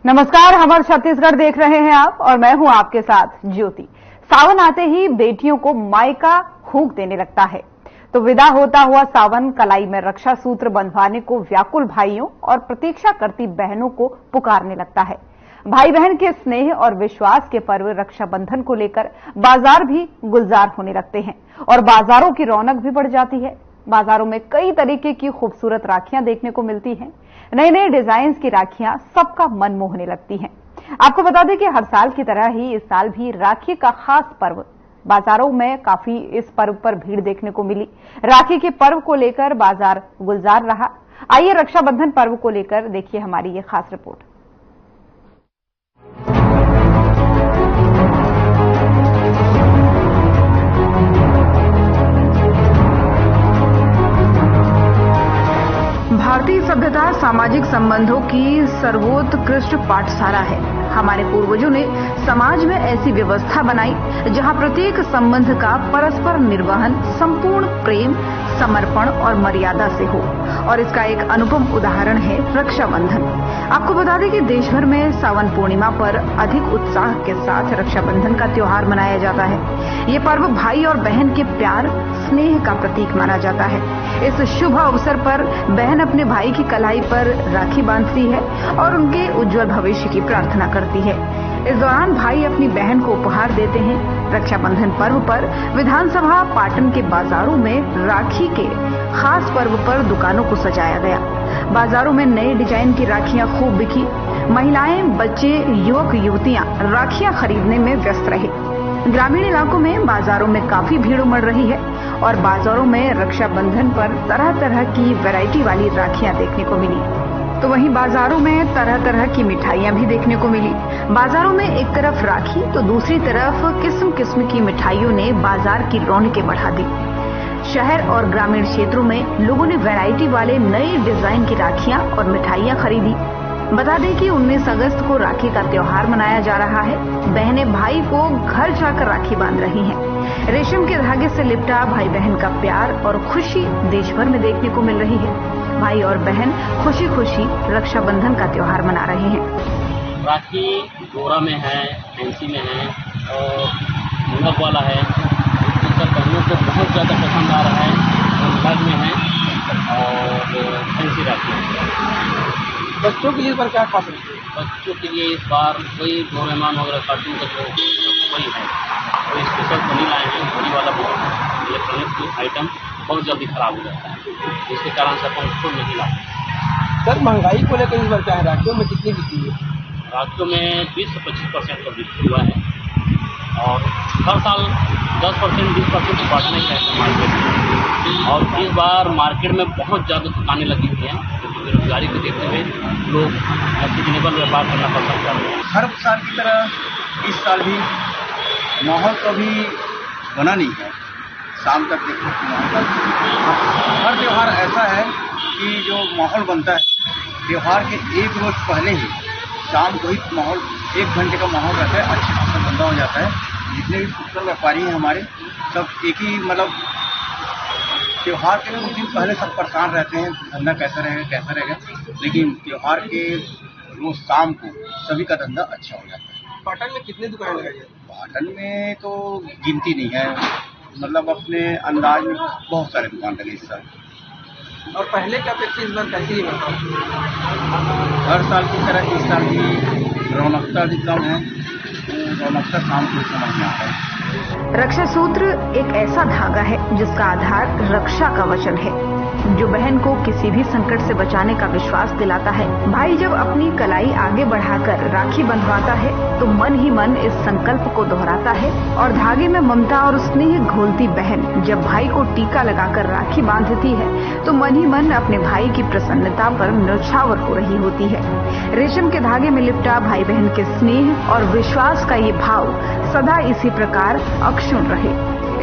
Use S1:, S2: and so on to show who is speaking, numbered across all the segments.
S1: नमस्कार, हमारे छत्तीसगढ़ देख रहे हैं आप और मैं हूं आपके साथ ज्योति। सावन आते ही बेटियों को मायका हूक देने लगता है, तो विदा होता हुआ सावन कलाई में रक्षा सूत्र बंधवाने को व्याकुल भाइयों और प्रतीक्षा करती बहनों को पुकारने लगता है। भाई बहन के स्नेह और विश्वास के पर्व रक्षाबंधन को लेकर बाजार भी गुलजार होने लगते हैं और बाजारों की रौनक भी बढ़ जाती है। बाजारों में कई तरीके की खूबसूरत राखियां देखने को मिलती हैं। नए नए डिजाइन की राखियां सबका मन मोहने लगती हैं। आपको बता दें कि हर साल की तरह ही इस साल भी राखी का खास पर्व, बाजारों में काफी इस पर्व पर भीड़ देखने को मिली। राखी के पर्व को लेकर बाजार गुलजार रहा। आइए रक्षाबंधन पर्व को लेकर देखिए हमारी ये खास रिपोर्ट। भारतीय सभ्यता सामाजिक संबंधों की सर्वोत्कृष्ट पाठशाला है। हमारे पूर्वजों ने समाज में ऐसी व्यवस्था बनाई जहां प्रत्येक संबंध का परस्पर निर्वहन संपूर्ण प्रेम, समर्पण और मर्यादा से हो, और इसका एक अनुपम उदाहरण है रक्षाबंधन। आपको बता दें कि देश भर में सावन पूर्णिमा पर अधिक उत्साह के साथ रक्षाबंधन का त्योहार मनाया जाता है। ये पर्व भाई और बहन के प्यार, स्नेह का प्रतीक माना जाता है। इस शुभ अवसर पर बहन अपने भाई की कलाई पर राखी बांधती है और उनके उज्जवल भविष्य की प्रार्थना करती है। इस दौरान भाई अपनी बहन को उपहार देते हैं। रक्षाबंधन पर्व पर विधानसभा पाटन के बाजारों में राखी के खास पर्व पर दुकानों को सजाया गया। बाजारों में नए डिजाइन की राखियां खूब बिकी। महिलाएं, बच्चे, युवक युवतियां राखियां खरीदने में व्यस्त रहे। ग्रामीण इलाकों में बाजारों में काफी भीड़ उमड़ रही है और बाजारों में रक्षाबंधन पर तरह तरह की वैरायटी वाली राखियां देखने को मिली। तो वहीं बाजारों में तरह तरह की मिठाइयां भी देखने को मिली। बाजारों में एक तरफ राखी तो दूसरी तरफ किस्म किस्म की मिठाइयों ने बाजार की रौनकें बढ़ा दी। शहर और ग्रामीण क्षेत्रों में लोगों ने वैरायटी वाले नए डिजाइन की राखियां और मिठाइयां खरीदी। बता दें कि 19 अगस्त को राखी का त्योहार मनाया जा रहा है। बहनें भाई को घर जाकर राखी बांध रही हैं। रेशम के धागे से लिपटा भाई बहन का प्यार और खुशी देश भर में देखने को मिल रही है। भाई और बहन खुशी खुशी रक्षाबंधन का त्योहार मना रहे हैं।
S2: राखी गोरा में है, फैंसी में है और मुनक वाला है। जो सब बहनों को बहुत ज़्यादा पसंद आ रहा है। मुनक में है और फैंसी राखी है।
S3: बच्चों के लिए पर क्या खास है?
S2: बच्चों के लिए इस बार वही डोरेमोन वगैरह कार्टून का जो वही है, वही स्पेशल बनी लाए हैं। बड़ी वाला बहुत इलेक्ट्रॉनिक आइटम बहुत जल्दी खराब हो जाता है, जिसके कारण से अपन उसको नहीं लाते।
S3: सर, महंगाई को लेकर इस बार क्या है? राखियों में कितनी बिकी है?
S2: राखियों में 20 से 25% का वृद्धि हुआ है और हर साल 10% 20% बढ़ने का है मार्केट में। और इस बार मार्केट में बहुत ज़्यादा दुकानें लगी हुई हैं, क्योंकि बेरोजगारी को देखते हुए लोग सीजनेबल व्यापार करना पसंद कर रहे हैं।
S4: हर साल की तरह इस साल भी माहौल कभी बना नहीं है। शाम तक देखो हर त्यौहार ऐसा है कि जो माहौल बनता है त्यौहार के एक रोज पहले ही शाम को ही माहौल 1 घंटे का माहौल रहता है, अच्छी खासा धंधा हो जाता है। जितने भी फुटकर व्यापारी हैं हमारे, सब एक ही मतलब त्यौहार के कुछ दिन पहले सब परेशान रहते हैं, धंधा कैसा रहेगा, लेकिन त्यौहार के रोज शाम को सभी का धंधा अच्छा हो जाता है।
S3: पाटन में कितने दुकान लगाई है?
S4: पाटन में तो गिनती नहीं है, मतलब अपने अंदाज में बहुत सारे दुकान लगे इस साल।
S3: और पहले की अपेक्षा इस बार कैसी है?
S4: हर साल की तरह इस साल की रौनकता भी कम है, रौनकता शाम को समझ में आता है।
S1: रक्षा सूत्र एक ऐसा धागा है जिसका आधार रक्षा का वचन है, जो बहन को किसी भी संकट से बचाने का विश्वास दिलाता है। भाई जब अपनी कलाई आगे बढ़ाकर राखी बंधवाता है तो मन ही मन इस संकल्प को दोहराता है, और धागे में ममता और स्नेह घोलती बहन जब भाई को टीका लगाकर राखी बांधती है तो मन ही मन अपने भाई की प्रसन्नता पर न्यौछावर हो रही होती है। रेशम के धागे में लिपटा भाई बहन के स्नेह और विश्वास का ये भाव सदा इसी प्रकार अक्षुण रहे,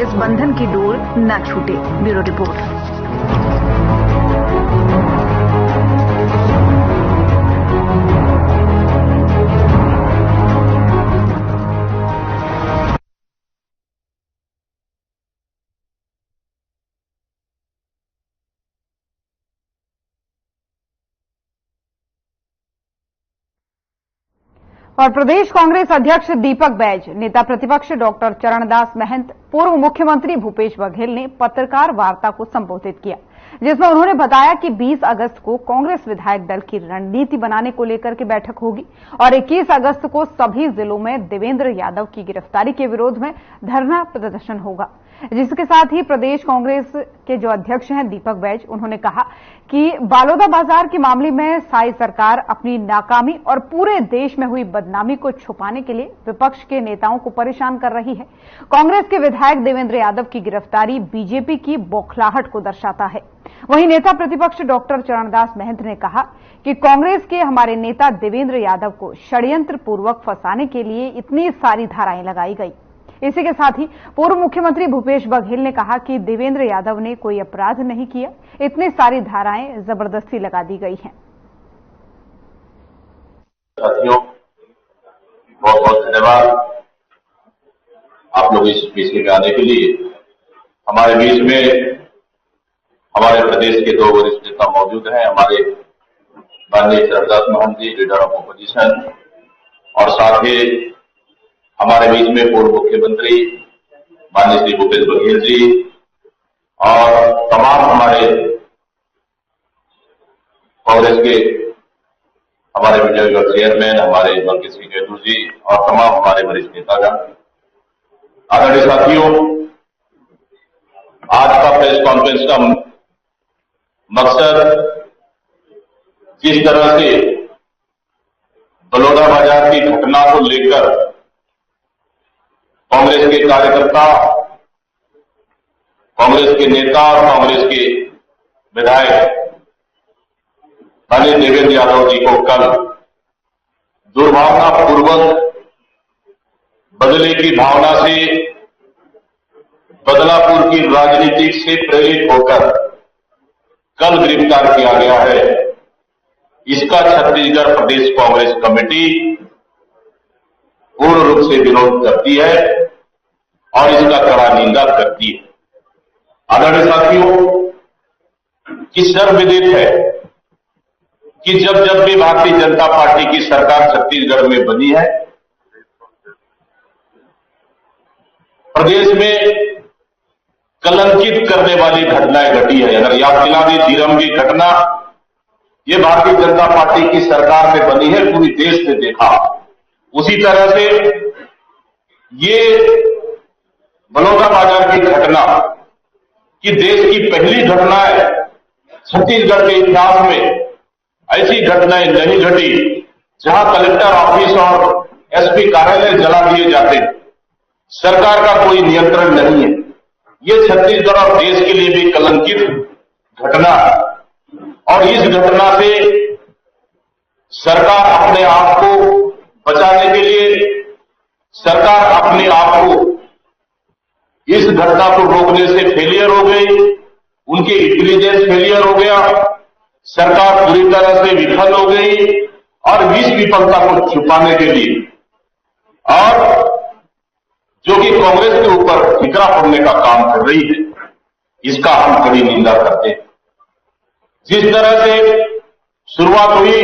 S1: इस बंधन की डोर न छूटे। Bureau report. और प्रदेश कांग्रेस अध्यक्ष दीपक बैज, नेता प्रतिपक्ष डॉक्टर चरणदास महंत, पूर्व मुख्यमंत्री भूपेश बघेल ने पत्रकार वार्ता को संबोधित किया, जिसमें उन्होंने बताया कि 20 अगस्त को कांग्रेस विधायक दल की रणनीति बनाने को लेकर के बैठक होगी और 21 अगस्त को सभी जिलों में देवेंद्र यादव की गिरफ्तारी के विरोध में धरना प्रदर्शन होगा। जिसके साथ ही प्रदेश कांग्रेस के जो अध्यक्ष हैं दीपक बैज, उन्होंने कहा कि बालोदा बाजार के मामले में साई सरकार अपनी नाकामी और पूरे देश में हुई बदनामी को छुपाने के लिए विपक्ष के नेताओं को परेशान कर रही है। कांग्रेस के विधायक देवेंद्र यादव की गिरफ्तारी बीजेपी की बौखलाहट को दर्शाता है। वहीं नेता प्रतिपक्ष डॉक्टर चरणदास महंत ने कहा कि कांग्रेस के हमारे नेता देवेंद्र यादव को षड्यंत्र पूर्वक फंसाने के लिए इतनी सारी धाराएं लगाई गई। इसी के साथ ही पूर्व मुख्यमंत्री भूपेश बघेल ने कहा कि देवेंद्र यादव ने कोई अपराध नहीं किया, इतनी सारी धाराएं जबरदस्ती लगा दी गई हैं।
S5: साथियों, बहुत बहुत धन्यवाद आप लोग इस बीच में आने के लिए। हमारे बीच में हमारे प्रदेश के 2 वरिष्ठ नेता मौजूद हैं, हमारे माननीय चरणदास महंत जी, लीडर ऑफ ऑपोजिशन, और साथ ही हमारे बीच में पूर्व मुख्यमंत्री माननीय श्री भूपेश बघेल जी और तमाम हमारे कांग्रेस के हमारे विजयगढ़ चेयरमैन, हमारे बल्कि श्री गेतू जी और तमाम हमारे वरिष्ठ नेतागण। आदरणीय साथियों, आज का प्रेस कॉन्फ्रेंस का मकसद जिस तरह से बलौदा बाजार की घटना को लेकर कांग्रेस के कार्यकर्ता, कांग्रेस के नेता और कांग्रेस के विधायक माननीय देवेंद्र यादव जी को कल दुर्भावनापूर्वक बदले की भावना से बदलापुर की राजनीति से प्रेरित होकर कल गिरफ्तार किया गया है। इसका छत्तीसगढ़ प्रदेश कांग्रेस कमेटी पूर्ण रूप से विरोध करती है और इसका कड़ा निंदा करती है। आदरणीय साथियों, कि सर्वविदित है कि जब भी भारतीय जनता पार्टी की सरकार छत्तीसगढ़ में बनी है, प्रदेश में कलंकित करने वाली घटनाएं घटी है। अगर याद दिला दी धीरम की घटना, ये भारतीय जनता पार्टी की सरकार में बनी है, पूरी देश ने देखा। उसी तरह से ये बलौदा बाजार की घटना कि देश की पहली घटना है, छत्तीसगढ़ के इतिहास में ऐसी घटनाएं नहीं घटी जहां कलेक्टर ऑफिस और एसपी कार्यालय जला दिए जाते, सरकार का कोई नियंत्रण नहीं है। ये छत्तीसगढ़ और देश के लिए भी कलंकित घटना और इस घटना से सरकार अपने आप को बचाने के लिए, सरकार अपने आप को इस घटना को रोकने से फेलियर हो गई, उनके इंटेलिजेंस फेलियर हो गया, सरकार पूरी तरह से विफल हो गई और इस विफलता को छुपाने के लिए और जो कि कांग्रेस के ऊपर ठिकरा पड़ने का काम कर रही है, इसका हम कड़ी निंदा करते हैं। जिस तरह से शुरुआत हुई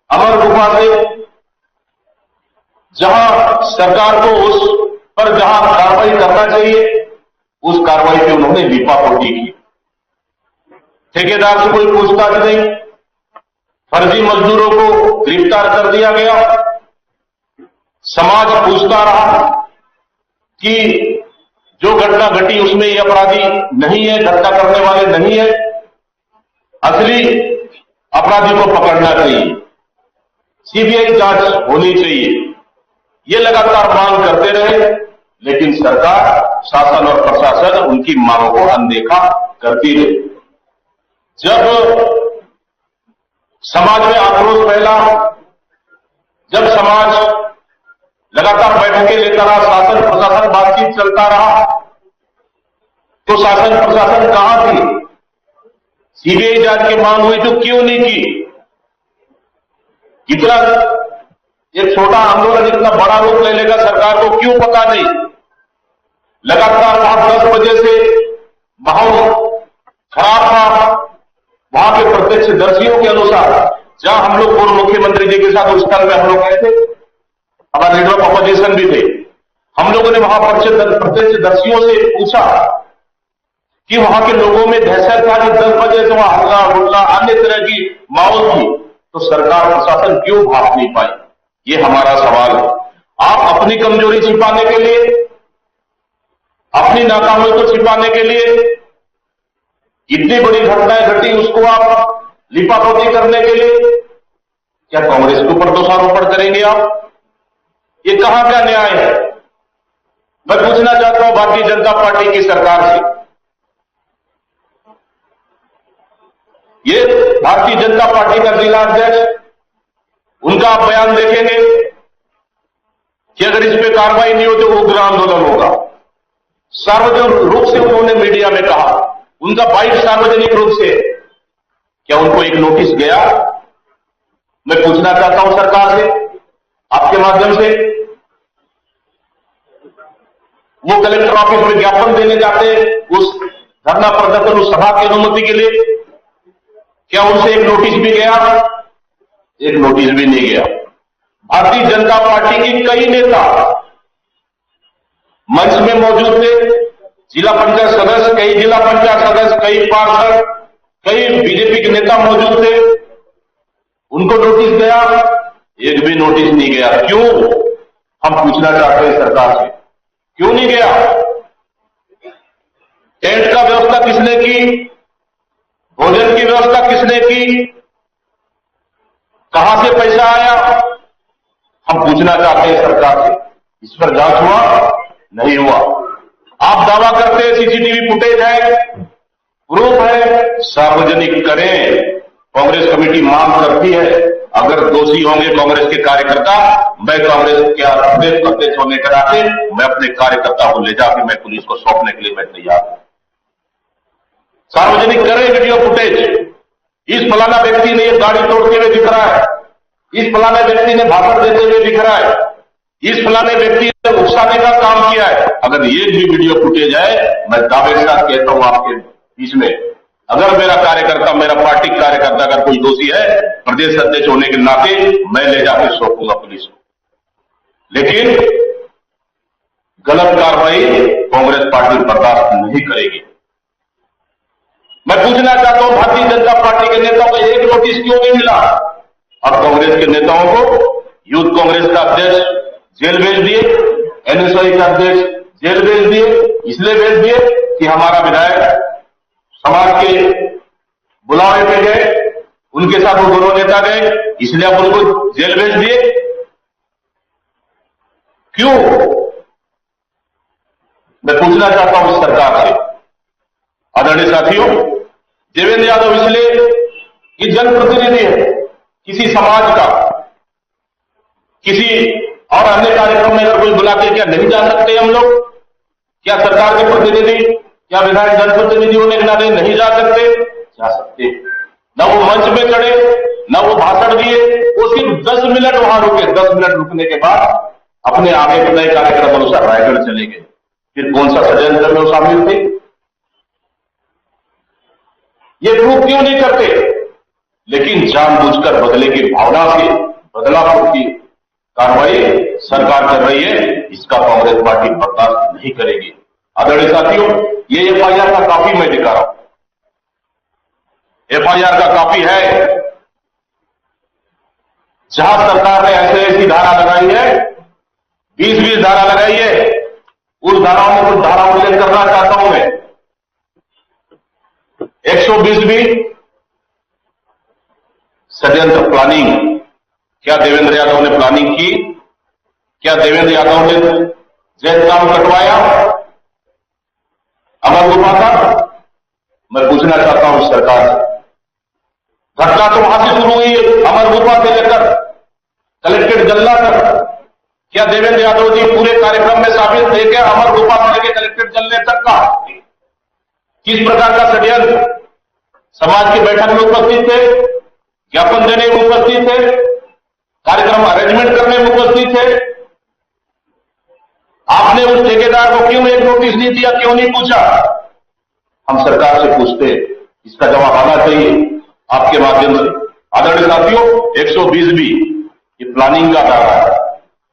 S5: अमर गुफा से, जहां सरकार को उस पर जहां कार्रवाई करना चाहिए उस कार्रवाई पे उन्होंने लीपापोती की। ठेकेदार से कोई पूछताछ नहीं, फर्जी मजदूरों को गिरफ्तार कर दिया गया। समाज पूछता रहा कि जो घटना घटी उसमें ये अपराधी नहीं है, घटना करने वाले नहीं है, असली अपराधी को पकड़ना चाहिए, सीबीआई जांच होनी चाहिए। ये लगातार मांग करते रहे, लेकिन सरकार, शासन और प्रशासन उनकी मांगों को अनदेखा करती रही। जब समाज में आक्रोश फैला, जब समाज लगातार बैठकें लेता रहा, शासन प्रशासन बातचीत चलता रहा, तो शासन प्रशासन कहां थी? सीबीआई जांच की मांग हुई तो क्यों नहीं की? इतना एक छोटा आंदोलन इतना बड़ा रूप ले लेगा सरकार को क्यों पता नहीं? लगातार वहां 10 बजे से माहौल खराब था। वहां के प्रत्यक्षदर्शियों के अनुसार, जहां हम लोग पूर्व मुख्यमंत्री जी के साथ उस स्थल में हम लोग गए थे, हमारे लीडर ऑफ अपोजिशन भी थे। हम लोगों ने वहां प्रत्यक्षदर्शियों से पूछा कि वहां के लोगों में दहशत था कि 10 बजे से वहां हल्ला गुल्ला अन्य तरह की माहौल थी, तो सरकार प्रशासन क्यों भाग नहीं पाई? ये हमारा सवाल है। आप अपनी कमजोरी छिपाने के लिए, अपनी नाकामी को छिपाने के लिए इतनी बड़ी घटनाएं घटी, उसको आप लिपापोती करने के लिए क्या कांग्रेस के ऊपर दोषारोपण करेंगे आप? ये कहां का न्याय है? मैं पूछना चाहता हूं भारतीय जनता पार्टी की सरकार से, ये भारतीय जनता पार्टी का जिला अध्यक्ष, उनका आप बयान देखेंगे कि अगर इस पे कार्रवाई नहीं हो तो उग्र आंदोलन होगा। सार्वजनिक रूप से उन्होंने मीडिया में कहा, उनका बाइट सार्वजनिक रूप से, क्या उनको एक नोटिस गया? मैं पूछना चाहता हूं सरकार से, आपके माध्यम से, वो कलेक्टर ऑफिस में ज्ञापन देने जाते उस धरना प्रदर्शन उस सभा की अनुमति के लिए, क्या उनसे एक नोटिस भी गया? एक नोटिस भी नहीं गया। भारतीय जनता पार्टी के कई नेता मंच में मौजूद थे, जिला पंचायत सदस्य, कई जिला पंचायत सदस्य, कई पार्षद, कई बीजेपी के नेता मौजूद थे, उनको नोटिस गया? एक भी नोटिस नहीं गया। क्यों? हम पूछना चाहते हैं सरकार से, क्यों नहीं गया? टेंट का व्यवस्था किसने की? भोजन की व्यवस्था किसने की? कहां से पैसा आया? हम पूछना चाहते हैं सरकार से, इस पर जांच हुआ? नहीं हुआ। आप दावा करते हैं सीसीटीवी फुटेज है, प्रूफ है, सार्वजनिक करें। कांग्रेस कमेटी मांग करती है, अगर दोषी होंगे कांग्रेस के कार्यकर्ता, मैं कांग्रेस के अध्यक्ष होने के नाते मैं अपने कार्यकर्ता को ले जाकर मैं पुलिस को सौंपने के लिए मैं तैयार हूं। सार्वजनिक करें वीडियो फुटेज। इस फलाना व्यक्ति ने ये गाड़ी तोड़ते हुए दिख रहा है, इस फलाने व्यक्ति ने भाषण देते हुए दिख रहा है, इस फलाने व्यक्ति ने उकसाने का काम किया है। अगर ये भी वीडियो फुटेज है, मैं दावे के साथ कहता हूं आपके बीच में, अगर मेरा कार्यकर्ता, मेरा पार्टी कार्यकर्ता अगर कोई दोषी है, प्रदेश अध्यक्ष होने के नाते मैं ले जाकर सौंपूंगा पुलिस को। लेकिन गलत कार्रवाई कांग्रेस पार्टी बर्दाश्त नहीं करेगी। मैं पूछना चाहता हूं भारतीय जनता पार्टी के नेताओं को एक नोटिस क्यों नहीं मिला? अब कांग्रेस के नेताओं को यूथ कांग्रेस का अध्यक्ष जेल भेज दिए, एनएसआई का अध्यक्ष जेल भेज दिए, इसलिए भेज दिए कि हमारा विधायक समाज के बुलावे पे गए, उनके साथ वो दोनों नेता गए, इसलिए आप उनको जेल भेज दिए। क्यों? मैं पूछना चाहता हूं इस सरकार से। आदरणीय साथियों, देवेंद्र यादव इसलिए कि जनप्रतिनिधि है किसी समाज का, किसी और अन्य कार्यक्रम में अगर कोई बुला के क्या नहीं जा सकते हम लोग? क्या सरकार के प्रतिनिधि, क्या विधायक जनप्रतिनिधि होने के नाते नहीं जा सकते? जा सकते। न वो मंच में चढ़े, न वो भाषण दिए, वो सिर्फ 10 मिनट वहां रुके। 10 मिनट रुकने के बाद अपने आगे के नए कार्यक्रम अनुसार रायगढ़ चले गए। फिर कौन सा षड्यंत्र में वो शामिल थे? ये प्रूफ क्यों नहीं करते? लेकिन जानबूझकर बदले की भावना से बदलाव की कार्रवाई सरकार कर रही है, इसका कांग्रेस पार्टी बर्दाश्त नहीं करेगी। आदरणीय साथियों, ये एफआईआर का कॉपी मैं दिखा रहा हूं। एफआईआर का कॉपी है, जहां सरकार ने ऐसी धारा लगाई है, 20-20 धारा लगाई है। उस धाराओं में कुछ धारा उल्लेख करना चाहता हूं मैं। 120 भी षड्यंत्र प्लानिंग। क्या देवेंद्र यादव ने प्लानिंग की? क्या देवेंद्र यादव ने जैद काम कटवाया अमर गुफा का? मैं पूछना चाहता हूं सरकार से। घटना तो वहां से शुरू हुई है, अमर गुफा से लेकर कलेक्ट्रेट जल्ला तक। क्या देवेंद्र यादव जी पूरे कार्यक्रम में शामिल थे क्या? अमर गुफा से लेकर कलेक्ट्रेट जलने तक का किस प्रकार का षड्यंत्र? समाज की बैठक में उपस्थित थे, ज्ञापन देने में उपस्थित थे, कार्यक्रम अरेंजमेंट करने में उपस्थित थे। आपने उस ठेकेदार को क्यों एक नोटिस नहीं दिया, क्यों नहीं पूछा? हम सरकार से पूछते, इसका जवाब आना चाहिए आपके माध्यम से। आदरणीय साथियों, 120 भी ये प्लानिंग का धारा है।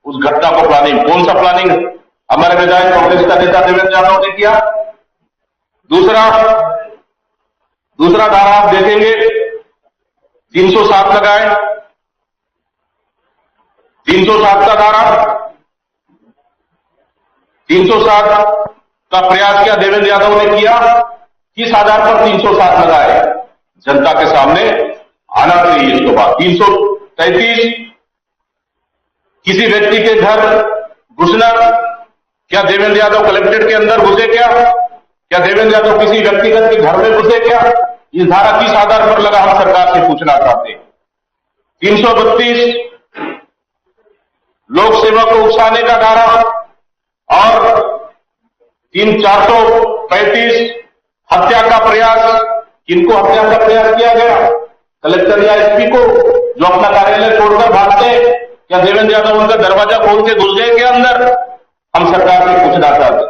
S5: उस घटना को प्लानिंग, कौन सा प्लानिंग हमारे विधायक कांग्रेस का नेता देवेंद्र यादव ने किया। दूसरा धारा आप देखेंगे 307 लगाए, 307 का धारा, 307 का प्रयास किया देवेंद्र यादव ने किया। किस आधार पर 307 लगाए? जनता के सामने आना चाहिए। इसके बाद 333 किसी व्यक्ति के घर घुसना, क्या देवेंद्र यादव कलेक्ट्रेट के अंदर घुसे? क्या देवेंद्र यादव किसी व्यक्तिगत के घर में घुसे? क्या ये धारा किस आधार पर लगा, हम सरकार से पूछना चाहते हैं। 332 लोक सेवक को उकसाने का धारा और 435 हत्या का प्रयास। किनको हत्या का प्रयास किया गया? कलेक्टर या एसपी को, जो अपना कार्यालय छोड़कर भागते। क्या देवेंद्र यादव उनका दरवाजा खोल के घुस गए के अंदर? हम सरकार से पूछना चाहते।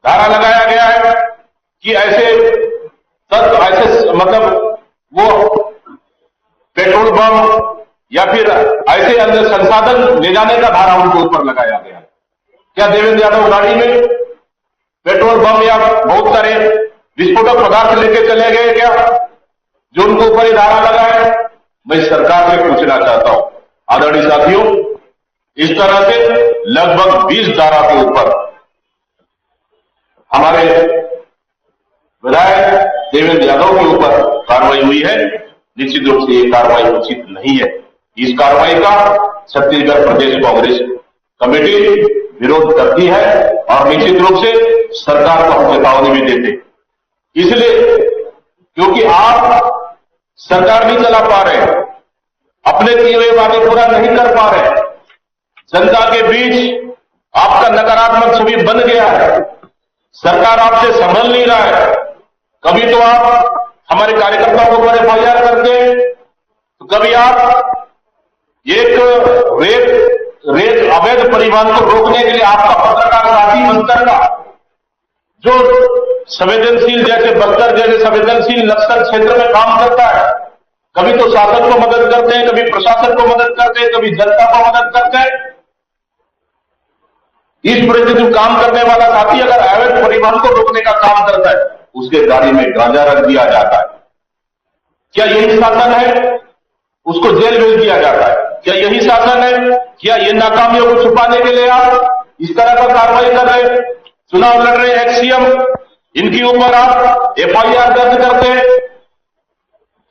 S5: धारा लगाया गया है कि ऐसे मतलब वो पेट्रोल बम या फिर ऐसे अंदर संसाधन ले जाने का धारा उनके ऊपर लगाया गया। क्या देवेंद्र यादव गाड़ी में पेट्रोल बम या बहुत सारे विस्फोटक पदार्थ लेके चले गए क्या, जो उनको ऊपर ही धारा लगा है? मैं सरकार से पूछना चाहता हूं। आदरणीय साथियों, इस तरह से लगभग 20 धारा के ऊपर हमारे विधायक देवेंद्र यादव के ऊपर कार्रवाई हुई है। निश्चित रूप से ये कार्रवाई उचित नहीं है। इस कार्रवाई का छत्तीसगढ़ प्रदेश कांग्रेस कमेटी विरोध करती है और निश्चित रूप से सरकार को हम चेतावनी भी देते, इसलिए क्योंकि आप सरकार नहीं चला पा रहे, अपने किए हुए वादे पूरा नहीं कर पा रहे, जनता के बीच आपका नकारात्मक छवि बन गया है, सरकार आपसे संभल नहीं रहा है। कभी तो आप हमारे कार्यकर्ताओं को बड़े FIR करते हैं, तो कभी आप एक रेत अवैध परिवहन को रोकने के लिए आपका पत्रकार साथी बस्तर का, जो संवेदनशील जैसे बस्तर जैसे संवेदनशील नक्सल क्षेत्र में काम करता है, कभी तो शासन को मदद करते हैं, कभी प्रशासन को मदद करते हैं, कभी जनता को मदद करते हैं। इस परिस्थिति में काम करने वाला साथी अगर अवैध परिवहन को रोकने का काम करता है, उसके गाड़ी में गांजा रख दिया जाता है। क्या यही शासन है? उसको जेल भेज दिया जाता है। क्या यही शासन है? क्या ये नाकामियों को छुपाने के लिए आप इस तरह का कार्रवाई कर रहे हैं? चुनाव लड़ रहे एक्स सीएम, इनके ऊपर आप FIR दर्ज करते हैं।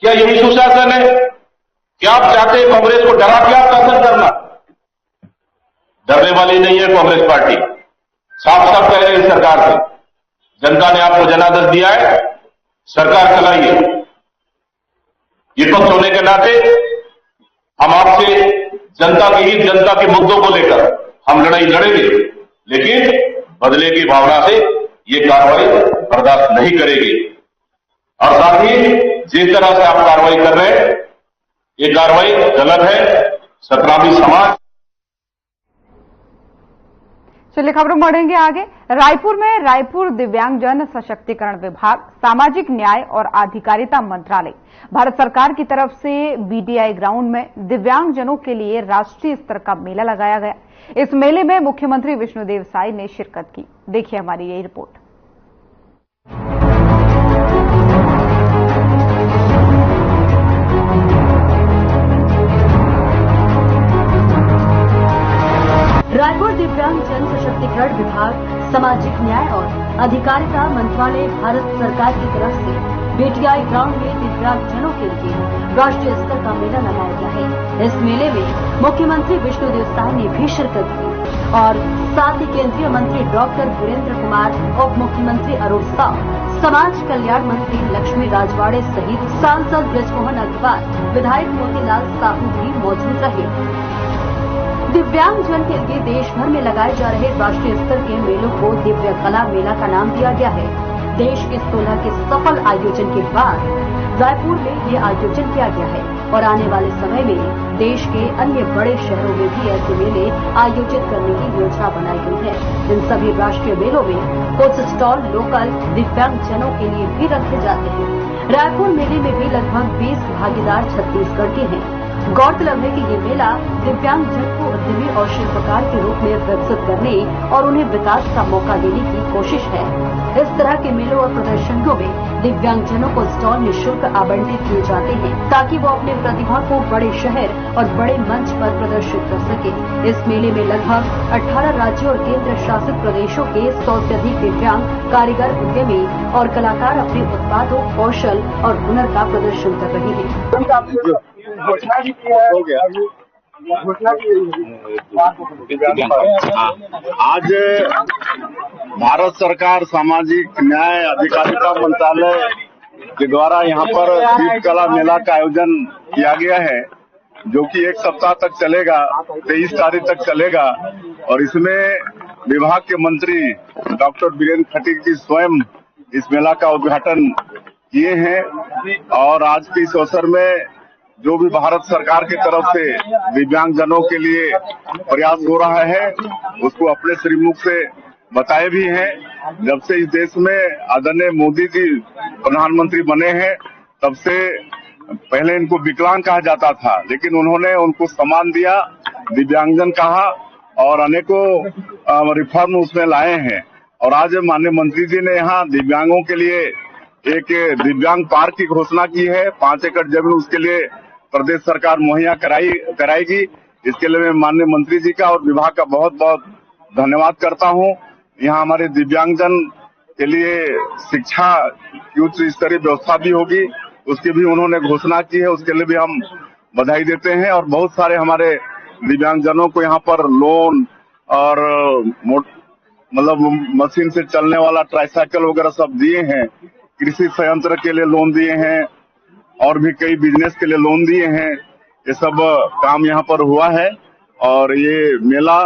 S5: क्या यही सुशासन है? क्या आप चाहते हैं कांग्रेस को डरा के आप शासन करना? डरने वाली नहीं है कांग्रेस पार्टी। साफ साफ कह रहे हैं सरकार से, जनता ने आपको जनादेश दिया है, सरकार चलाइए। विपक्ष होने के नाते हम आपसे जनता के हित, जनता के मुद्दों को लेकर हम लड़ाई लड़ेंगे, लेकिन बदले की भावना से ये कार्रवाई बर्दाश्त नहीं करेगी। और साथ ही जिस तरह से आप कार्रवाई कर रहे हैं, ये कार्रवाई गलत है। सतनामी समाज।
S1: चलिए खबरों बढ़ेंगे आगे। रायपुर में रायपुर दिव्यांगजन सशक्तिकरण विभाग, सामाजिक न्याय और अधिकारिता मंत्रालय, भारत सरकार की तरफ से BDI ग्राउंड में दिव्यांगजनों के लिए राष्ट्रीय स्तर का मेला लगाया गया। इस मेले में मुख्यमंत्री विष्णुदेव साय ने शिरकत की। देखिए हमारी ये रिपोर्ट।
S6: रायपुर दिव्यांग जन सशक्तिकरण विभाग, सामाजिक न्याय और अधिकारिता मंत्रालय, भारत सरकार की तरफ से BDI ग्राउंड में दिव्यांगजनों के लिए राष्ट्रीय स्तर का मेला लगाया गया है। इस मेले में मुख्यमंत्री विष्णुदेव साय ने भी शिरकत की और साथ ही केंद्रीय मंत्री डॉक्टर वीरेंद्र कुमार, उप मुख्यमंत्री अरुण साव, समाज कल्याण मंत्री लक्ष्मी राजवाड़े सहित सांसद ब्रजमोहन अग्रवाल, विधायक मोतीलाल साहू भी मौजूद रहे। दिव्यांगजन के लिए देश भर में लगाए जा रहे राष्ट्रीय स्तर के मेलों को दिव्य कला मेला का नाम दिया गया है। देश के 16 के सफल आयोजन के बाद रायपुर में ये आयोजन किया गया है और आने वाले समय में देश के अन्य बड़े शहरों में भी ऐसे मेले आयोजित करने की योजना बनाई गई है। इन सभी राष्ट्रीय मेलों में कुछ स्टॉल लोकल दिव्यांगजनों के लिए भी रखे जाते हैं। रायपुर मेले में भी लगभग 20 भागीदार छत्तीसगढ़ के हैं। गौरतलब है कि ये मेला दिव्यांग जन को उद्यमी और शिल्पकार के रूप में विकसित करने और उन्हें विकास का मौका देने की कोशिश है। इस तरह के मेलों और प्रदर्शनियों में दिव्यांगजनों को स्टॉल निःशुल्क आवंटित किए जाते हैं ताकि वो अपने प्रतिभा को बड़े शहर और बड़े मंच पर प्रदर्शित कर सके। इस मेले में लगभग 18 राज्यों और केंद्र शासित प्रदेशों के 100 से अधिक दिव्यांग कारीगर, उद्यमी और कलाकार अपने उत्पादों, कौशल और हुनर का प्रदर्शन कर रहे हैं।
S5: आज भारत सरकार सामाजिक न्याय अधिकारिता मंत्रालय के द्वारा यहाँ पर दीप कला मेला का आयोजन किया गया है, जो कि एक सप्ताह तक चलेगा, 23 तारीख तक चलेगा। और इसमें विभाग के मंत्री डॉक्टर वीरेंद्र खटीक जी स्वयं इस मेला का उद्घाटन किए हैं। और आज के इस अवसर में जो भी भारत सरकार की तरफ से दिव्यांगजनों के लिए प्रयास हो रहा है, उसको अपने श्रीमुख से बताए भी हैं। जब से इस देश में आदरणीय मोदी जी प्रधानमंत्री बने हैं, तब से पहले इनको विकलांग कहा जाता था, लेकिन उन्होंने उनको सम्मान दिया, दिव्यांगजन कहा और अनेकों रिफॉर्म उसमें लाए हैं। और आज माननीय मंत्री जी ने यहाँ दिव्यांगों के लिए एक दिव्यांग पार्क की घोषणा की है। 5 एकड़ जमीन उसके लिए प्रदेश सरकार मुहैया कराएगी। इसके लिए मैं माननीय मंत्री जी का और विभाग का बहुत बहुत धन्यवाद करता हूं। यहाँ हमारे दिव्यांगजन के लिए शिक्षा की उच्च स्तरीय व्यवस्था भी होगी, उसकी भी उन्होंने घोषणा की है। उसके लिए भी हम बधाई देते हैं। और बहुत सारे हमारे दिव्यांगजनों को यहाँ पर लोन और मतलब मशीन से चलने वाला ट्राईसाइकिल वगैरह सब दिए हैं। कृषि संयंत्र के लिए लोन दिए हैं और भी कई बिजनेस के लिए लोन दिए हैं। ये सब काम यहाँ पर हुआ है और ये मेला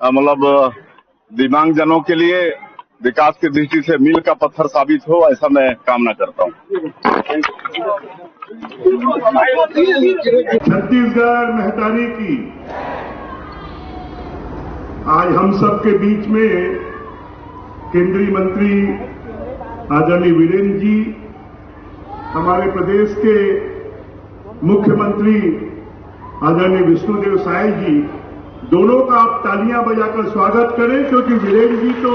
S5: मतलब दिव्यांगजनों के लिए विकास की दृष्टि से मील का पत्थर साबित हो, ऐसा मैं कामना करता हूँ।
S7: छत्तीसगढ़ महतारी की आज हम सब के बीच में केंद्रीय मंत्री आदरणीय वीरेंद्र जी, हमारे प्रदेश के मुख्यमंत्री आदरणीय विष्णुदेव साय जी, दोनों का आप तालियां बजाकर स्वागत करें, क्योंकि वीरेंद्र जी तो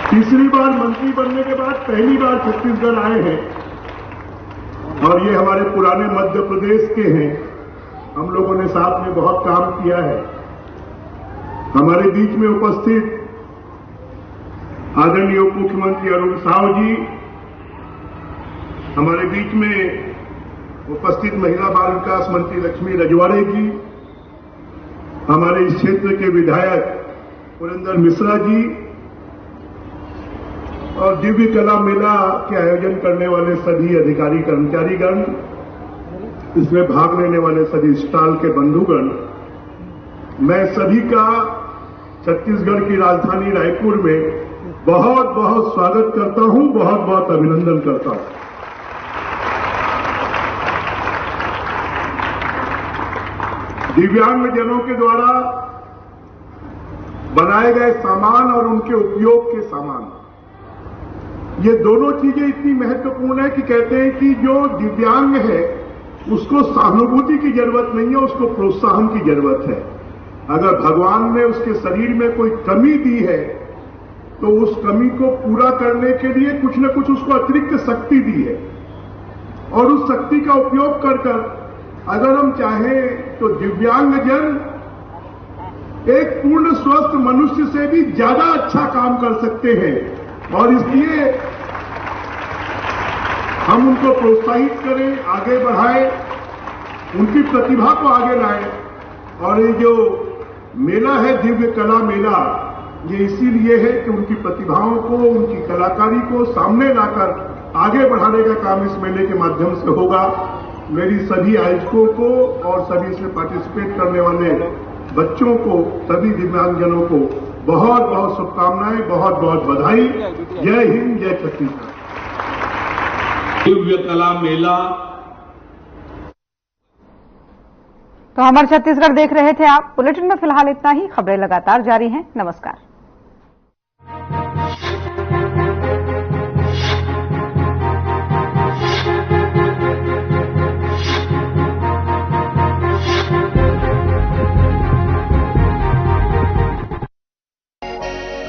S7: तीसरी बार मंत्री बनने के बाद पहली बार छत्तीसगढ़ आए हैं और ये हमारे पुराने मध्य प्रदेश के हैं। हम लोगों ने साथ में बहुत काम किया है। हमारे बीच में उपस्थित आदरणीय उप मुख्यमंत्री अरुण साव जी, हमारे बीच में उपस्थित महिला बाल विकास मंत्री लक्ष्मी रजवाड़े जी, हमारे इस क्षेत्र के विधायक पुरेंद्र मिश्रा जी और दिव्य कला मेला के आयोजन करने वाले सभी अधिकारी कर्मचारीगण, इसमें भाग लेने वाले सभी स्टॉल के बंधुगण, मैं सभी का छत्तीसगढ़ की राजधानी रायपुर में बहुत बहुत स्वागत करता हूं, बहुत बहुत अभिनंदन करता हूं। दिव्यांगजनों के द्वारा बनाए गए सामान और उनके उपयोग के सामान, ये दोनों चीजें इतनी महत्वपूर्ण है कि कहते हैं कि जो दिव्यांग है उसको सहानुभूति की जरूरत नहीं है, उसको प्रोत्साहन की जरूरत है। अगर भगवान ने उसके शरीर में कोई कमी दी है तो उस कमी को पूरा करने के लिए कुछ न कुछ उसको अतिरिक्त शक्ति दी है और उस शक्ति का उपयोग कर अगर हम चाहें तो दिव्यांगजन एक पूर्ण स्वस्थ मनुष्य से भी ज्यादा अच्छा काम कर सकते हैं। और इसलिए हम उनको प्रोत्साहित करें, आगे बढ़ाएं, उनकी प्रतिभा को आगे लाएं। और ये जो मेला है दिव्य कला मेला, ये इसीलिए है कि उनकी प्रतिभाओं को, उनकी कलाकारी को सामने लाकर आगे बढ़ाने का काम इस मेले के माध्यम से होगा। मेरी सभी आयोजकों को और सभी इसमें पार्टिसिपेट करने वाले बच्चों को, सभी दिव्यांगजनों को बहुत बहुत शुभकामनाएं, बहुत बहुत बधाई। जय हिंद, जय छत्तीसगढ़।
S8: दिव्य कला मेला।
S1: तो हमारे छत्तीसगढ़ देख रहे थे आप। बुलेटिन में फिलहाल इतना ही। खबरें लगातार जारी हैं। नमस्कार।